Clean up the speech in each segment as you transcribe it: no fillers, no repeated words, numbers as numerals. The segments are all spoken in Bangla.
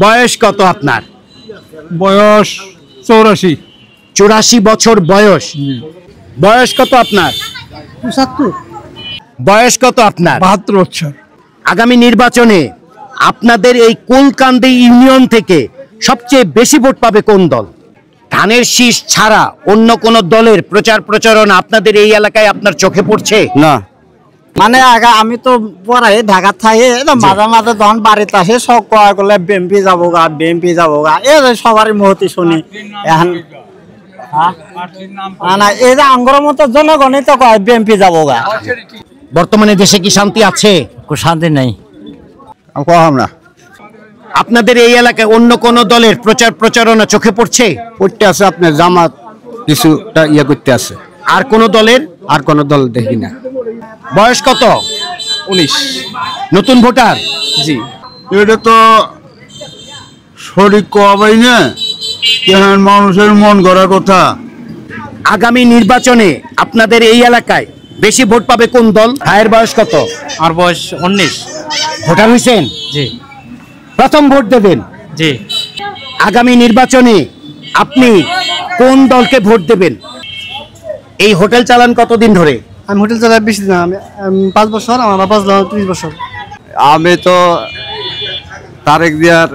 বয়স কত আপনার? বয়স 84। 84 বছর বয়স। বয়স কত আপনার? 75। বয়স কত আপনার? 72 বছর। আগামী নির্বাচনে আপনাদের এই কুলকান্দি ইউনিয়ন থেকে সবচেয়ে বেশি ভোট পাবে কোন দল? ধানের শীষ ছাড়া অন্য কোন দলের প্রচার প্রচারণা আপনাদের এই এলাকায় আপনার চোখে পড়ছে? না, মানে আমি তো পড়াই ঢাকা থাকি, মাঝে মাঝে যখন বাড়িতে আসে সব কয় করলে বিএমপি যাবো গা, বিএমপি যাবো গা, এই সবারই মুহূর্তে শুনি। এখন না, এই যে আঙ্গুর মতো জনগণই তো কয় বিএমপি যাবো গা। বর্তমানে দেশে কি শান্তি আছে? শান্তি নাই। না, আপনাদের এই এলাকায় অন্য কোন দলের প্রচার প্রচারণা চোখে পড়ছে? পড়তে আছে, আপনার জামাত কিছুটা ইয়ে করতে আছে। আর কোন দলের? আর কোন দল দেখি না। বয়স কত? 19। নতুন ভোটার? জি। এটা তো শরীর কবাই না, কেন মানুষের মন গড়া কথা। আগামী নির্বাচনে আপনাদের এই এলাকায় বেশি ভোট পাবে কোন দল? ভাইয়ের বয়স কত? আর বয়স 19। ভোটার হয়েছেন? জি। প্রথম ভোট দেবেন? জি। আগামী নির্বাচনে আপনি কোন দলকে ভোট দেবেন? এই হোটেল চালান কতদিন ধরে? আমি হোটেল চালাই বেশি দিন, আমি 5 বছর, আমার বাবা 30 বছর। আমি তো তারেক জিয়ার,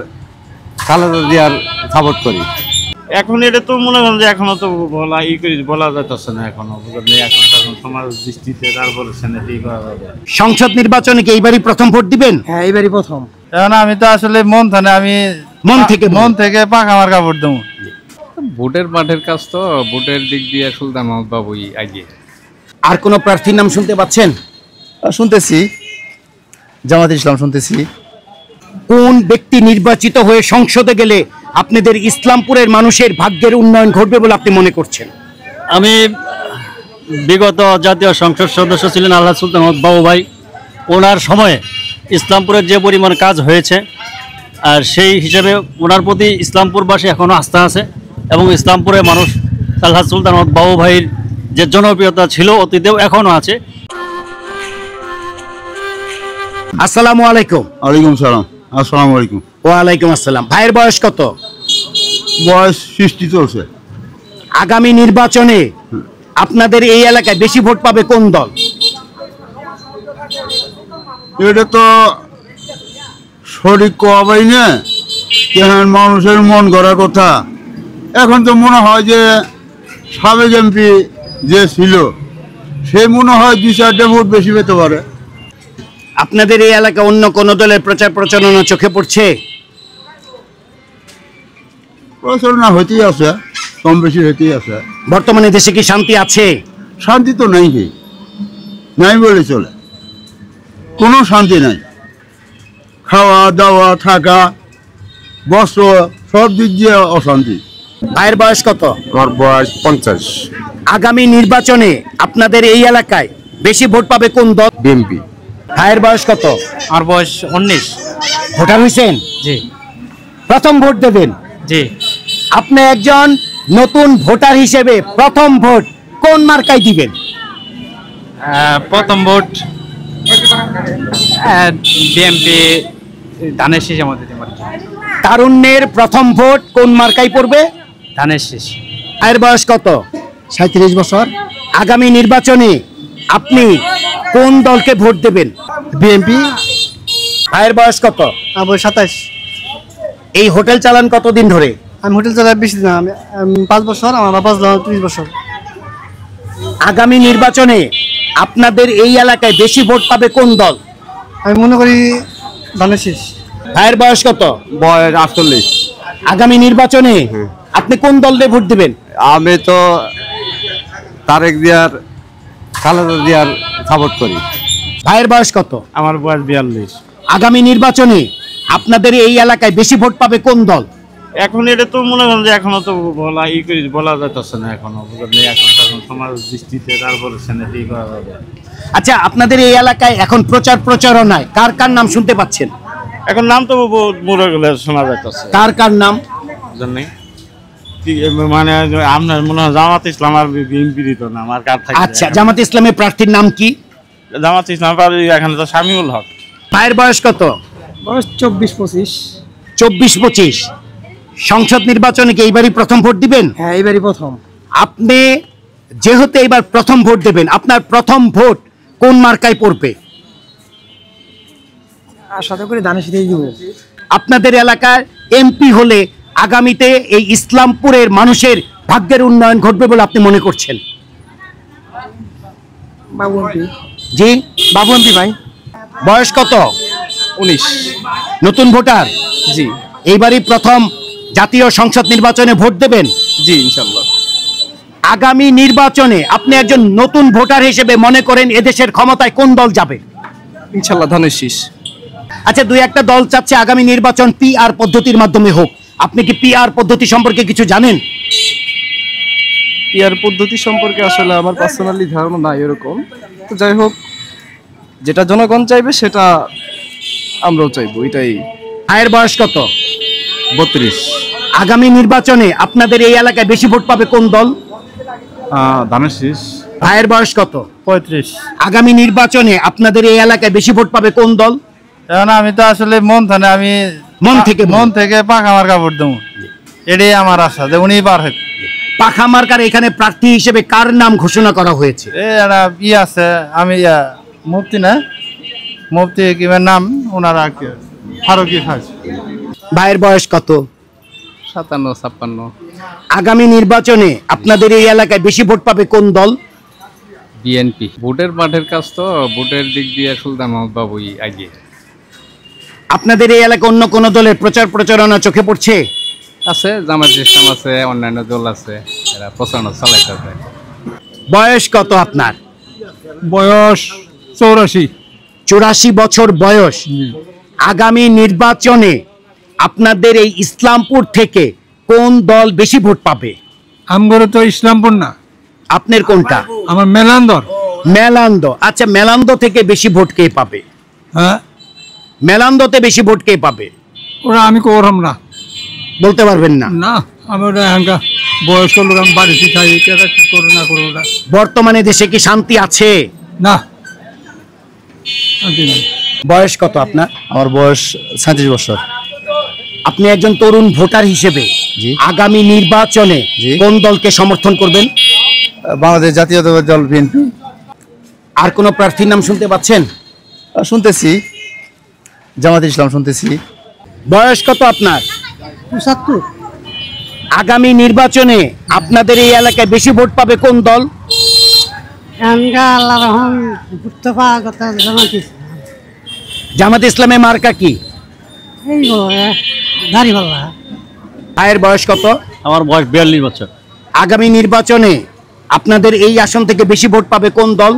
খালেদা জিয়ার সাপোর্ট করি। এখন এটা তো মনে করেন যে এখনো তো বলা যাইতেছে না, এখনো এখন সমাজ দৃষ্টিতে তারপরে সেনেটি করা যাবে। সংসদ নির্বাচনে কি এইবারই প্রথম ভোট দিবেন? হ্যাঁ, এইবারই প্রথম। এখন আমি তো আসলে আমি মন থেকে পাকা আমার কাপড় দেবো। ভোটের মাঠের কাজ তো, ভোটের দিক দিয়ে সুলতান মাহমুদ বাবুই আগে। আর কোন প্রার্থীর নাম শুনতে পাচ্ছেন? শুনতেছি, জামাত ইসলাম শুনতেছি। কোন ব্যক্তি নির্বাচিত হয়ে সংসদে গেলে আপনাদের ইসলামপুরের মানুষের ভাগ্যের উন্নয়ন ঘটবে বলে আপনি মনে করছেন? আমি বিগত জাতীয় সংসদ সদস্য ছিলেন আল্লাহ সুলতান মাহমুদ বাবু ভাই, ওনার সময়ে ইসলামপুরের যে পরিমাণ কাজ হয়েছে, আর সেই হিসেবে ওনার প্রতি ইসলামপুরবাসী এখনও আস্থা আছে, এবং ইসলামপুরের মানুষ আল্লাহ সুলতান মাহমুদ বাবু ভাইয়ের যে জনপ্রিয়তা ছিল অতীতেও এখনও আছে। আসসালামু আলাইকুম। ওয়ালাইকুম সালাম। আসসালামু আলাইকুম। ওয়ালাইকুম আসসালাম। ভাইয়ের বয়স কত? বয়স 60 চলছে। আগামী নির্বাচনে আপনাদের এই এলাকায় বেশি ভোট পাবে কোন দল? এটা তো শরীর কবাই না, কেন মানুষের মন গড়া কথা। এখন তো মনে হয় যে সাবেক এমপি যে ছিল সে মনে হয় 2-4টা ভোট বেশি পেতে পারে। আপনাদের এই এলাকায় অন্য কোন দলের প্রচার প্রচারণা চোখে পড়ছে? প্রচারণা হইতেই আছে, কম বেশি হইতেই আছে। বর্তমানে দেশে কি শান্তি আছে? শান্তি তো নাই, কি নাই বলে চলে, কোনো শান্তি নাই। খাওয়া দাওয়া, থাকা, বস্ত্র, সব দিক দিয়ে অশান্তি। ভাইয়ের বয়স কত? আমার বয়স 50। আগামী নির্বাচনে আপনাদের এই এলাকায় বেশি ভোট পাবে কোন দল? বিএমপি। ভাইয়ের বয়স কত? আর বয়স 19। ভোটার হয়েছেন? জি। প্রথম ভোট দেবেন? জি। আপনি একজন নতুন ভোটার হিসেবে প্রথম ভোট কোন মার্কায় দিবেন? প্রথম ভোট বিএমপি, ধানের শীষ। আমাদের তারুণ্যের প্রথম ভোট কোন মার্কায় পড়বে? ধানের শীষ। ভাইয়ের বয়স কত? 37 বছর। আগামী নির্বাচনে আপনি কোন দলকে ভোট দেবেন? বিএমপি। ভাইয়ের বয়স কত? আমার বয়স 27। এই হোটেল চালান কতদিন ধরে? আমি হোটেল চালাই বেশি দিন, আমি 5 বছর, আমার বাবা 30 বছর। আগামী নির্বাচনে আপনাদের এই এলাকায় বেশি ভোট পাবে কোন দল? আমি মনে করি ধানের শীষ। ভাইয়ের বয়স কত? বয়স 48। আগামী নির্বাচনে আপনি কোন দলে ভোট দিবেন? আমি তো তারেক জিয়ার, খালেদা জিয়ার সাপোর্ট করি। ভাইয়ের বয়স কত? আমার বয়স 42। আগামী নির্বাচনে আপনাদের এই এলাকায় বেশি ভোট পাবে কোন দল? এখন এটা তো মনে করেন যে এখনো তো বলা যাইতেছে না, এখনো এখন সমাজ দৃষ্টিতে তারপরে সেনেটি করা যাবে। আচ্ছা, আপনাদের এই এলাকায় এখন প্রচার প্রচারণায় কার কার নাম শুনতে পাচ্ছেন? এখন নাম তো মরে গেলে শোনা যাইতেছে। কার কার নাম? মানে আপনার মনে হয় জামাত ইসলাম আর বিএনপি তো নাম, আর কার থাকে? আচ্ছা, জামাত ইসলামের প্রার্থীর নাম কি? জামাত ইসলাম এখানে তো শামিউল হক। ভাইয়ের বয়স কত? বয়স 24-25। 24-25 সংসদ নির্বাচনে কি এইবারই প্রথম ভোট দিবেন? হ্যাঁ এবারই প্রথম। আপনি যেহেতু এবার প্রথম ভোট দেবেন, আপনার প্রথম ভোট কোন মার্কায় পড়বে? আশা করি ধানের শীষেই দিব। আপনাদের এলাকার এমপি হলে আগামীতে এই ইসলামপুরের মানুষের ভাগ্যের উন্নয়ন ঘটবে বলে আপনি মনে করছেন? বাবু এমপি। জি, বাবু এমপি ভাই। বয়স কত? 19। নতুন ভোটার? জি এইবারই প্রথম জাতীয় সংসদ নির্বাচনে ভোট দেবেন? জি ইনশাল্লাহ। আগামী নির্বাচনে আপনি একজন নতুন ভোটার হিসেবে মনে করেন এদেশের ক্ষমতায় কোন দল যাবে? ইনশাল্লাহ ধানের শীষ। আচ্ছা, দুই একটা দল চাচ্ছে আগামী নির্বাচন পিআর পদ্ধতির মাধ্যমে হোক। আপনি কি পিআর পদ্ধতি সম্পর্কে কিছু জানেন? পিআর পদ্ধতি সম্পর্কে আসলে আমার পার্সোনালি ধারণা নাই এরকম। তো যাই হোক, যেটা জনগণ চাইবে সেটা আমরাও চাইবো, এটাই। ভাইয়ের বয়স কত? 32। আগামী নির্বাচনে আপনাদের এই এলাকায় বেশি ভোট পাবে কোন দল? ধানের শীষ। ভাইয়ের বয়স কত? 35। আগামী নির্বাচনে আপনাদের এই এলাকায় বেশি ভোট পাবে কোন দল? এখন আমি তো আসলে আমি মন থেকে পাকা মার্কা ভোট দেবো, এটাই আমার আশা যে উনি পারফেক্ট। পাখা মার্কার এখানে প্রার্থী হিসেবে কার নাম ঘোষণা করা হয়েছে? আছে, আমি মুফতি না, মুফতি কিমের নাম ওনারা ফারুকি খাস। ভাইয়ের বয়স কত? 57-56। আগামী নির্বাচনে আপনাদের এই এলাকায় বেশি ভোট পাবে কোন দল? বিএনপি। ভোটের মাঠের কাজ তো, ভোটের দিক দিয়ে সুলতান মাহমুদ বাবুই এগিয়ে। আপনাদের এই এলাকায় অন্য কোন দলের প্রচার প্রচারণা চোখে পড়ছে? আছে, জামাত ইসলাম আছে, অন্যান্য দল আছে, এরা প্রচারণা চালাইতেছে। বয়স কত আপনার? বয়স 84। 84 বছর বয়স। আগামী নির্বাচনে আপনাদের এই ইসলামপুর থেকে কোন দল বেশি ভোট পাবে? আমগরে তো ইসলামপুর না, আপনার কোনটা? আমার মেলান্দর। মেলান্দ। আচ্ছা, মেলান্দ থেকে বেশি ভোট কে পাবে? হ্যাঁ, মেলান্দতে বেশি ভোট কে পাবে? ওরা আমি করলাম না, বলতে পারবেন না? না আমার এখানকার বয়স্ক লোক, আমি বাড়িতে খাই, কি করে না করে ওরা। বর্তমানে দেশে কি শান্তি আছে? না। বয়স কত আপনার? আমার বয়স 37 বছর। আপনি একজন তরুণ ভোটার হিসেবে আগামী নির্বাচনে কোন দলকে সমর্থন করবেন? বাংলাদেশ জাতীয়তাবাদী দল বিএনপি। আর কোন প্রার্থীর নাম শুনতে পাচ্ছেন? শুনতেছি, জামাত ইসলাম শুনতেছি। বয়স কত আপনার? 75। আগামী নির্বাচনে আপনাদের এই এলাকায় বেশি ভোট পাবে কোন দল? আল্লাহ রহম ঘুরতে পাওয়া কথা জামাত ইসলামের মার্কা কি? এই দাড়ি পাল্লা। ভাইয়ের বয়স কত? আমার বয়স 42 বছর। আগামী নির্বাচনে আপনাদের এই আসন থেকে বেশি ভোট পাবে কোন দল?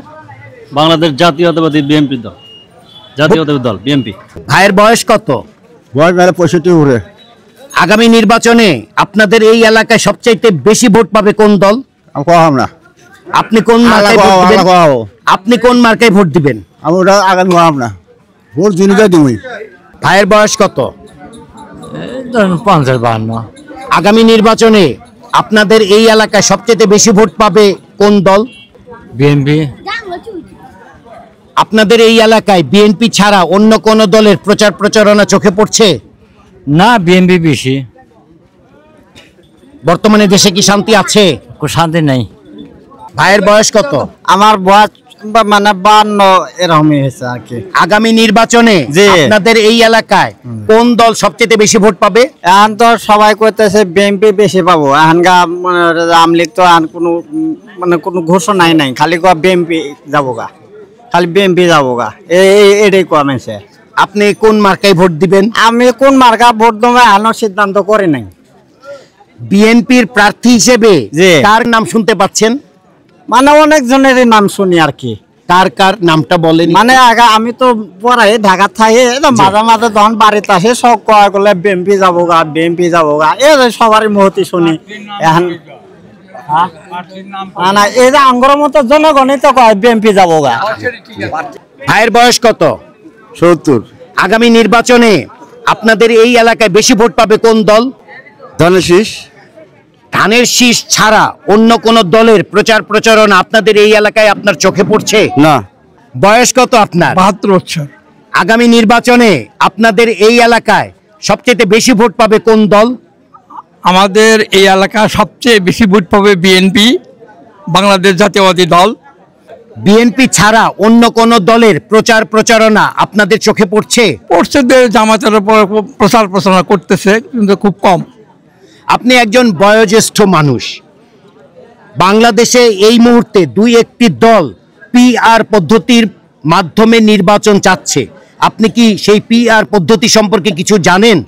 বাংলাদেশ জাতীয়তাবাদী বিএনপি দল, জাতীয়তাবাদী দল বিএনপি। ভাইয়ের বয়স কত? বয়স 65 উপরে। আগামী নির্বাচনে আপনাদের এই এলাকায় সবচাইতে বেশি ভোট পাবে কোন দল? আমি কম না। আপনি কোন মার্কায় ভোট দিবেন? আপনি কোন মার্কায় ভোট দিবেন? আমি ওটা আগামী কম না, ভোট দিনটা দিবই। ভাইয়ের বয়স কত? 50-52। আগামী নির্বাচনে আপনাদের এই এলাকায় সবচেয়ে বেশি ভোট পাবে কোন দল? বিএনপি। আপনাদের এই এলাকায় বিএনপি ছাড়া অন্য কোন দলের প্রচার প্রচারণা চোখে পড়ছে? না, বিএনপি বেশি। বর্তমানে দেশে কি শান্তি আছে? শান্তি নাই। ভাইয়ের বয়স কত? আমার বয়স মানে 52 এরকমই হয়েছে আর কি। আগামী নির্বাচনে আপনাদের এই এলাকায় কোন দল সবচেয়ে বেশি ভোট পাবে? এখন তো সবাই কইতেছে বিএনপি বেশি পাবো। এখানকার আওয়ামী লীগ তো কোনো কোনো ঘোষণাই নাই, খালি বিএনপি যাবো গা, খালি বিএনপি যাবো গা, এটাই কমেছে। আপনি কোন মার্কায় ভোট দিবেন? আমি কোন মার্কা ভোট দেবো এখনো সিদ্ধান্ত করে নাই। বিএনপির প্রার্থী হিসেবে কার নাম শুনতে পাচ্ছেন? মানে অনেক জনেরই নাম শুনি আর কি। কার কার নামটা বলেন? মানে আমি তো পড়াই ঢাকা থাকি, মাঝে মাঝে তখন বাড়িতে আসে সব কয় করলে বিএনপি যাবো গা, বিএনপি যাবো গা, এই সবারই মুহূর্তে শুনি। এখন না, এই যে আঙ্গুরের মতো জনগণই তো কয় বিএনপি যাবো গা। ভাইয়ের বয়স কত? 70। আগামী নির্বাচনে আপনাদের এই এলাকায় বেশি ভোট পাবে কোন দল? ধানের শীষ। ধানের শীষ ছাড়া অন্য কোন দলের প্রচার প্রচারণা আপনাদের এই এলাকায় আপনার চোখে পড়ছে? না। বয়স কত আপনার? 72 বছর। আগামী নির্বাচনে আপনাদের এই এলাকায় সবচেয়ে বেশি ভোট পাবে কোন দল? আমাদের এই এলাকা সবচেয়ে বেশি ভোট পাবে বিএনপি, বাংলাদেশ জাতীয়বাদী দল। বিএনপি ছাড়া অন্য কোন দলের প্রচার প্রচারণা আপনাদের চোখে পড়ছে? পড়ছেদের জামাতের উপর প্রচার প্রচারণা করতেছে, কিন্তু খুব কম। আপনি একজন বয়োজ্যেষ্ঠ মানুষ, বাংলাদেশে এই মুহূর্তে দুই একটি দল পিআর পদ্ধতির মাধ্যমে নির্বাচন চাচ্ছে, আপনি কি সেই পিআর পদ্ধতি সম্পর্কে কিছু জানেন?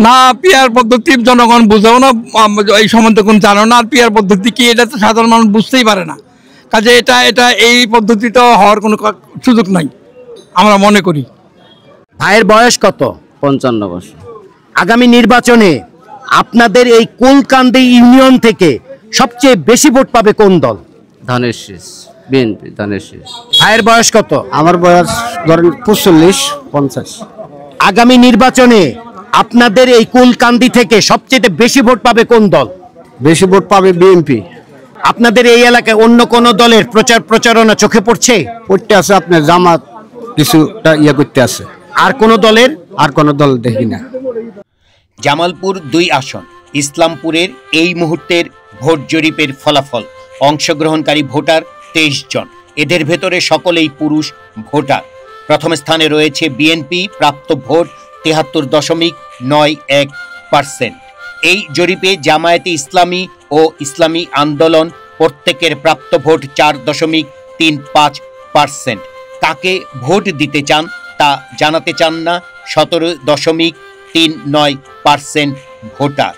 না, পিআর পদ্ধতি জনগণ বুঝেও না, এই সম্বন্ধে কোন জানো না। আর পিআর পদ্ধতি কি, এটা তো সাধারণ মানুষ বুঝতেই পারে না। কাজে এটা এই পদ্ধতিটা হওয়ার কোনো সুযোগ নাই আমরা মনে করি। ভাইয়ের বয়স কত? 55 বছর। আগামী নির্বাচনে আপনাদের এই কুলকান্দি ইউনিয়ন থেকে সবচেয়ে বেশি ভোট পাবে কোন দল? ধানের শীষ, বিএনপি ধানের শীষ। ভাইয়ের বয়স কত? আমার বয়স ধরেন 45-50। আগামী নির্বাচনে আপনাদের এই কুলকান্দি থেকে সবচেয়ে বেশি ভোট পাবে কোন দল? বেশি ভোট পাবে বিএনপি। আপনাদের এই এলাকায় অন্য কোন দলের প্রচার প্রচারণা চোখে পড়ছে? পড়তে আছে আপনার জামাত কিছুটা ইয়ে করতে আছে। আর কোন দলের? আর কোন দল দেখি না। জামালপুর 2 আসন ইসলামপুরের এই মুহূর্তের ভোট জরিপের ফলাফল। অংশগ্রহণকারী ভোটার 23 জন, এদের ভেতরে সকলেই পুরুষ ভোটার। প্রথম স্থানে রয়েছে বিএনপি, প্রাপ্ত ভোট 73.91%। এই জরিপে জামায়াতে ইসলামী ও ইসলামী আন্দোলন প্রত্যেকের প্রাপ্ত ভোট 4.35%। কাকে ভোট দিতে চান তা জানাতে চান না 17.39% ভোটার।